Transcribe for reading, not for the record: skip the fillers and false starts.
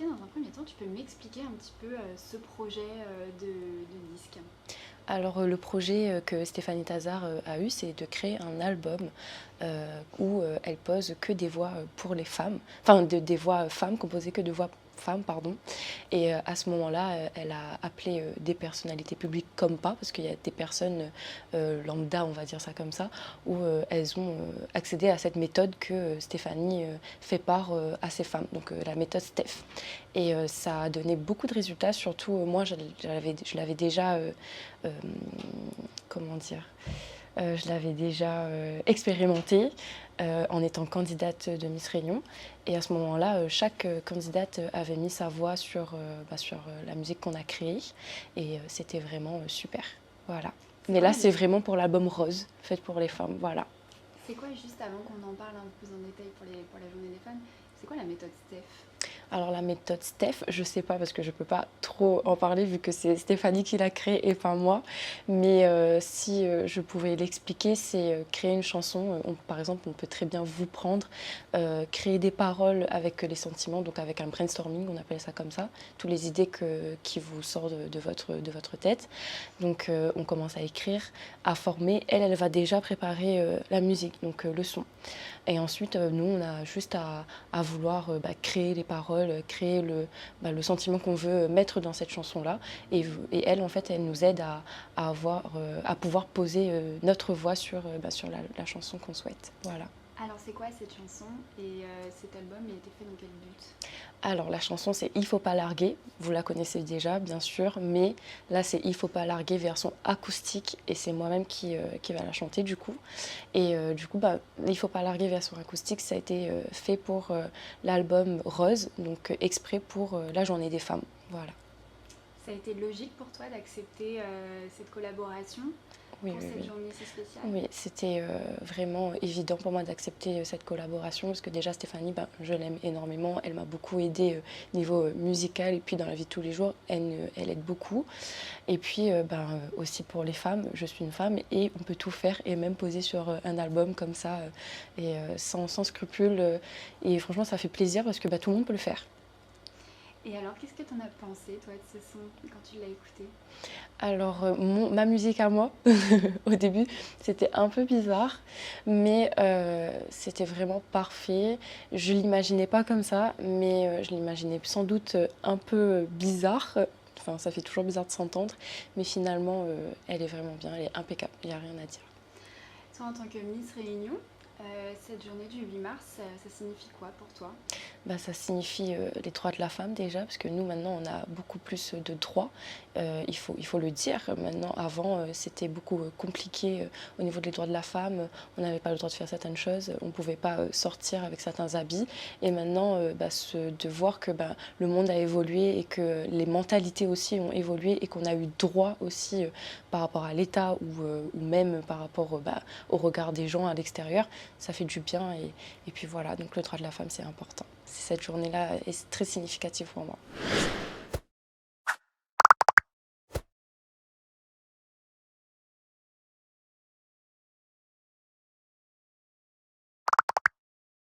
que dans un premier temps, tu peux m'expliquer un petit peu ce projet de disque? Alors le projet que Stéphanie Tazard a eu, c'est de créer un album où elle pose que des voix pour les femmes, enfin des voix femmes composées que de voix femmes, pardon. Et à ce moment-là, elle a appelé des personnalités publiques comme pas, parce qu'il y a des personnes lambda, on va dire ça comme ça, où elles ont accédé à cette méthode que Stéphanie fait part à ces femmes, donc la méthode Steph. Et ça a donné beaucoup de résultats, surtout moi je l'avais déjà, euh, comment dire, je l'avais déjà expérimenté en étant candidate de Miss Réunion. Et à ce moment-là, chaque candidate avait mis sa voix sur la musique qu'on a créée. Et c'était vraiment super. Voilà. C'est Mais quoi là, la c'est méthode? vraiment pour l'album Rose, fait pour les femmes. Voilà. C'est quoi, juste avant qu'on en parle un peu plus en détail pour la journée des femmes, c'est quoi la méthode Steph? Alors la méthode Steph, je sais pas parce que je peux pas trop en parler vu que c'est Stéphanie qui l'a créée et pas moi. Mais si je pouvais l'expliquer, c'est créer une chanson. Par exemple, on peut très bien vous prendre, créer des paroles avec les sentiments, donc avec un brainstorming, on appelle ça comme ça, toutes les idées qui vous sortent de votre tête. Donc on commence à écrire, à former. Elle va déjà préparer la musique, donc le son. Et ensuite, nous, on a juste à vouloir créer les paroles, créer le sentiment qu'on veut mettre dans cette chanson-là. Et elle, en fait, elle nous aide à pouvoir poser notre voix sur la chanson qu'on souhaite. Voilà. Alors c'est quoi cette chanson et cet album, il a été fait dans quel but? Alors, la chanson, c'est Il faut pas larguer. Vous la connaissez déjà, bien sûr, mais là, c'est Il faut pas larguer version acoustique et c'est moi-même qui va la chanter du coup. Et du coup, Il faut pas larguer version acoustique, ça a été fait pour l'album Rose, donc exprès pour la Journée des femmes. Voilà. Ça a été logique pour toi d'accepter cette collaboration Oui, pour oui, cette oui. journée si spéciale? Oui, c'était vraiment évident pour moi d'accepter cette collaboration parce que déjà Stéphanie, je l'aime énormément. Elle m'a beaucoup aidée niveau musical et puis dans la vie de tous les jours, elle aide beaucoup. Et puis aussi pour les femmes, je suis une femme et on peut tout faire et même poser sur un album comme ça et sans scrupule. Et franchement, ça fait plaisir parce que tout le monde peut le faire. Et alors, qu'est-ce que t'en as pensé, toi, de ce son, quand tu l'as écouté? Alors, ma musique à moi, au début, c'était un peu bizarre, mais c'était vraiment parfait. Je l'imaginais pas comme ça, mais je l'imaginais sans doute un peu bizarre. Enfin, ça fait toujours bizarre de s'entendre, mais finalement, elle est vraiment bien, elle est impeccable, il n'y a rien à dire. Toi, en tant que Miss Réunion, cette journée du 8 mars, ça signifie quoi pour toi? Ça signifie les droits de la femme déjà, parce que nous maintenant on a beaucoup plus de droits, il faut le dire. Maintenant, avant c'était beaucoup compliqué au niveau des droits de la femme, on n'avait pas le droit de faire certaines choses, on ne pouvait pas sortir avec certains habits. Et maintenant, de voir que le monde a évolué et que les mentalités aussi ont évolué et qu'on a eu droit aussi par rapport à l'État ou même par rapport au regard des gens à l'extérieur, ça fait du bien et puis voilà, donc le droit de la femme c'est important. Cette journée-là est très significative pour moi.